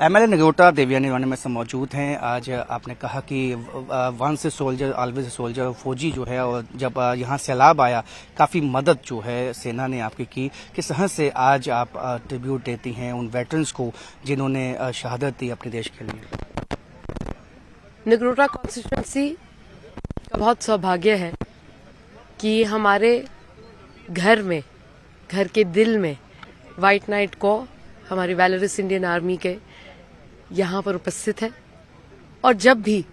MLA Nagrota Devyani वाने में से मौजूद हैं। आज आपने कहा कि once a soldier always a soldier, फौजी जो है, और जब यहाँ सैलाब आया काफ़ी मदद जो है सेना ने आपकी की। किस तरह से आज आप ट्रिब्यूट देती हैं उन वेटरन्स को जिन्होंने शहादत दी अपने देश के लिए? नगरोटा कॉन्स्टिट्यूंसी का बहुत सौभाग्य है कि हमारे घर में, घर के दिल में व्हाइट नाइट को हमारी वैलरस इंडियन आर्मी के यहाँ पर उपस्थित है। और जब भी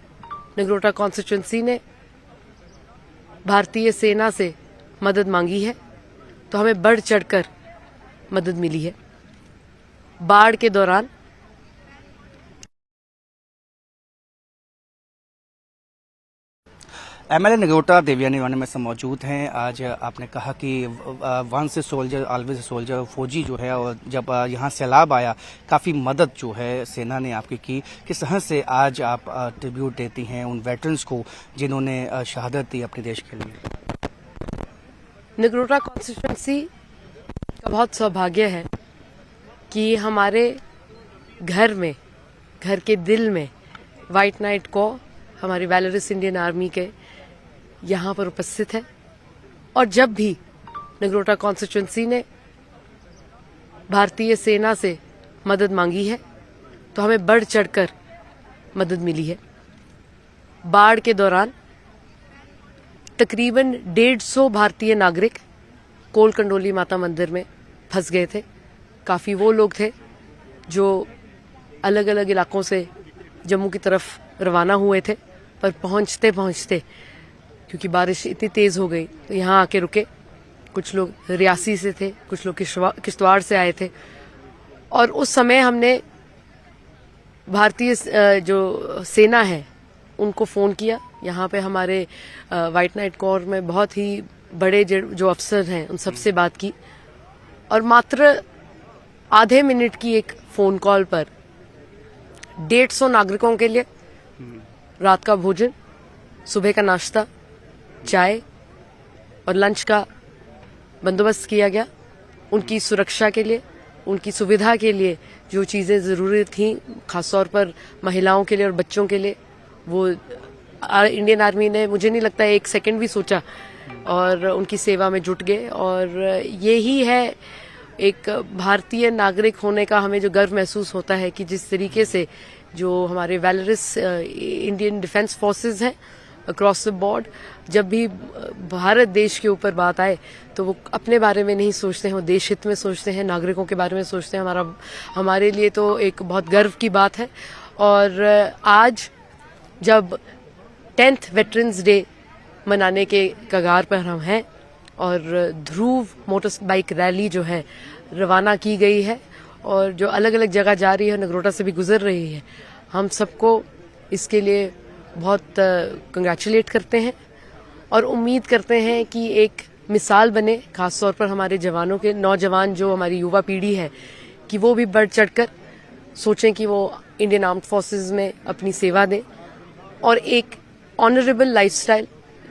नगरोटा कॉन्स्टिट्यूंसी ने भारतीय सेना से मदद मांगी है तो हमें बढ़ चढ़कर मदद मिली है। बाढ़ के दौरान एमएलए नगरोटा देवयानी वाने में से मौजूद हैं। आज आपने कहा कि once a soldier always a soldier, फौजी जो है, और जब यहाँ सैलाब आया काफ़ी मदद जो है सेना ने आपकी की। किस तरह से आज आप ट्रिब्यूट देती हैं उन वेटरन्स को जिन्होंने शहादत दी अपने देश के लिए? नगरोटा कॉन्स्टिट्यूंसी का बहुत सौभाग्य है कि हमारे घर में, घर के दिल में व्हाइट नाइट को हमारी वैलरस इंडियन आर्मी के यहाँ पर उपस्थित है। और जब भी नगरोटा कॉन्स्टिट्यूंसी ने भारतीय सेना से मदद मांगी है तो हमें बढ़ चढ़कर मदद मिली है। बाढ़ के दौरान तकरीबन 150 भारतीय नागरिक कोल कंडोली माता मंदिर में फंस गए थे। काफी वो लोग थे जो अलग अलग इलाकों से जम्मू की तरफ रवाना हुए थे, पर पहुंचते पहुंचते क्योंकि बारिश इतनी तेज हो गई तो यहाँ आके रुके। कुछ लोग रियासी से थे, कुछ लोग किश्तवाड़ से आए थे। और उस समय हमने भारतीय जो सेना है उनको फोन किया। यहाँ पे हमारे व्हाइट नाइट कोर में बहुत ही बड़े जो अफसर हैं उन सबसे बात की, और मात्र आधे मिनट की एक फोन कॉल पर 150 नागरिकों के लिए रात का भोजन, सुबह का नाश्ता, चाय और लंच का बंदोबस्त किया गया। उनकी सुरक्षा के लिए, उनकी सुविधा के लिए जो चीजें जरूरी थी, खासतौर पर महिलाओं के लिए और बच्चों के लिए, वो इंडियन आर्मी ने, मुझे नहीं लगता एक सेकंड भी सोचा, और उनकी सेवा में जुट गए। और यही है एक भारतीय नागरिक होने का हमें जो गर्व महसूस होता है कि जिस तरीके से जो हमारे वैलरस इंडियन डिफेंस फोर्सेस हैं अक्रॉस द बॉर्ड, जब भी भारत देश के ऊपर बात आए तो वो अपने बारे में नहीं सोचते हैं, वो देश हित में सोचते हैं, नागरिकों के बारे में सोचते हैं। हमारे लिए तो एक बहुत गर्व की बात है। और आज जब 10th वेटरन्स डे मनाने के कगार पर हम हैं और ध्रुव मोटर बाइक रैली जो है रवाना की गई है और जो अलग अलग जगह जा रही है, नगरोटा से भी गुजर रही है, हम सबको इसके लिए बहुत कंग्रेचुलेट करते हैं और उम्मीद करते हैं कि एक मिसाल बने, खासतौर पर हमारे जवानों के, नौजवान जो हमारी युवा पीढ़ी है, कि वो भी बढ़ चढ़कर सोचें कि वो इंडियन आर्म्ड फोर्सेस में अपनी सेवा दें और एक ऑनरेबल लाइफस्टाइल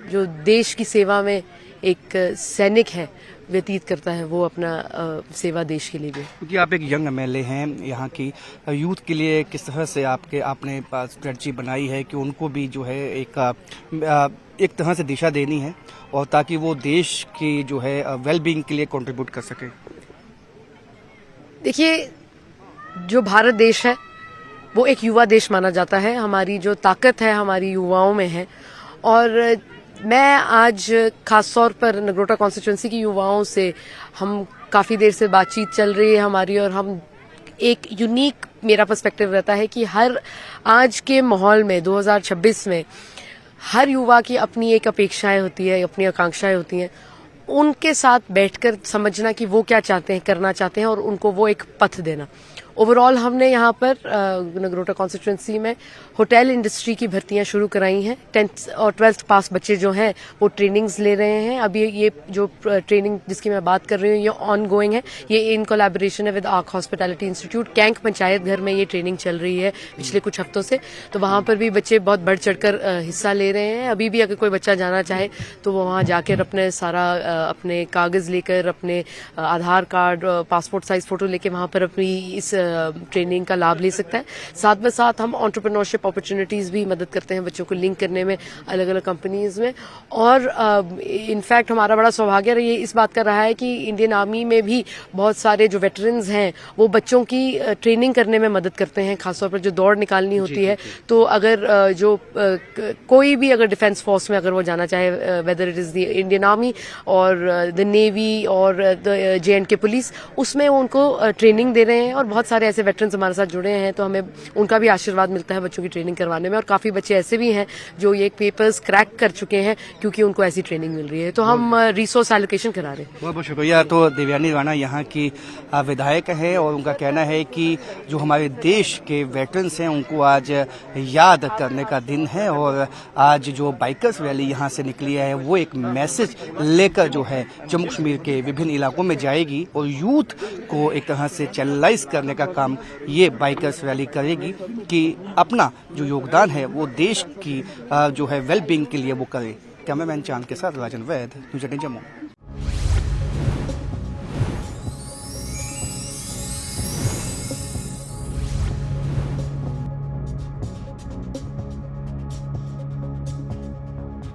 जो देश की सेवा में एक सैनिक है व्यतीत करता है, वो अपना सेवा देश के लिए भी। क्योंकि आप एक यंग एमएलए हैं, यहाँ की यूथ के लिए किस तरह से आपने स्ट्रेटजी बनाई है कि उनको भी जो है एक तरह से दिशा देनी है, और ताकि वो देश की जो है वेलबींग के लिए कंट्रीब्यूट कर सके? देखिए, जो भारत देश है वो एक युवा देश माना जाता है। हमारी जो ताकत है हमारी युवाओं में है। और मैं आज खासतौर पर नगरोटा कॉन्स्टिट्यूंसी की युवाओं से हम काफी देर से बातचीत चल रही है हमारी, और हम एक यूनिक, मेरा पर्सपेक्टिव रहता है कि हर आज के माहौल में 2026 में हर युवा की अपनी एक अपेक्षाएं होती है, अपनी आकांक्षाएं होती हैं। उनके साथ बैठकर समझना कि वो क्या चाहते हैं, करना चाहते हैं, और उनको वो एक पथ देना। ओवरऑल हमने यहाँ पर नगरोटा कॉन्स्टिट्यूंसी में होटल इंडस्ट्री की भर्तियां शुरू कराई हैं। 10th और 12th पास बच्चे जो हैं वो ट्रेनिंग्स ले रहे हैं। अभी ये जो ट्रेनिंग जिसकी मैं बात कर रही हूँ ये ऑन गोइंग है। ये इन कोलैबोरेशन है विद आर्क हॉस्पिटैलिटी इंस्टीट्यूट। कैंक पंचायत घर में ये ट्रेनिंग चल रही है पिछले कुछ हफ्तों से, तो वहाँ पर भी बच्चे बहुत बढ़ चढ़कर हिस्सा ले रहे हैं। अभी भी अगर कोई बच्चा जाना चाहे तो वो वहाँ जाकर अपने सारा अपने कागज लेकर, अपने आधार कार्ड, पासपोर्ट साइज फोटो लेके वहाँ पर अपनी इस ट्रेनिंग का लाभ ले सकता है। साथ में साथ हम एंटरप्रेन्योरशिप अपॉर्चुनिटीज भी मदद करते हैं बच्चों को लिंक करने में अलग अलग कंपनीज में। और इनफैक्ट हमारा बड़ा सौभाग्य ये इस बात का रहा है कि इंडियन आर्मी में भी बहुत सारे जो वेटरन्स हैं वो बच्चों की ट्रेनिंग करने में मदद करते हैं, खासतौर पर जो दौड़ निकालनी होती है। तो अगर जो कोई भी अगर डिफेंस फोर्स में अगर वो जाना चाहे, whether it is the Indian army और द नेवी और द JNK पुलिस, उसमें वो उनको ट्रेनिंग दे रहे हैं। और बहुत सारे ऐसे वेटरन्स हमारे साथ जुड़े हैं, तो हमें उनका भी आशीर्वाद मिलता है बच्चों की ट्रेनिंग करवाने में। और काफी बच्चे ऐसे भी हैं जो ये पेपर्स क्रैक कर चुके हैं क्योंकि उनको ऐसी ट्रेनिंग मिल रही है। तो हम रिसोर्स एलोकेशन करा रहे हैं। बहुत बहुत शुक्रिया। तो देवयानी राणा यहाँ की विधायक है और उनका कहना है कि जो हमारे देश के वेटरन्स हैं उनको आज याद करने का दिन है और आज जो बाइकर्स रैली यहाँ से निकली है वो एक मैसेज लेकर जो है जम्मू कश्मीर के विभिन्न इलाकों में जाएगी और यूथ को एक तरह से चैनलाइज करने का काम ये बाइकर्स रैली करेगी कि अपना जो योगदान है वो देश की जो है वेलबींग के लिए वो करे। कैमरामैन चांद के साथ राजन वैद, न्यूज़ 18 जम्मू।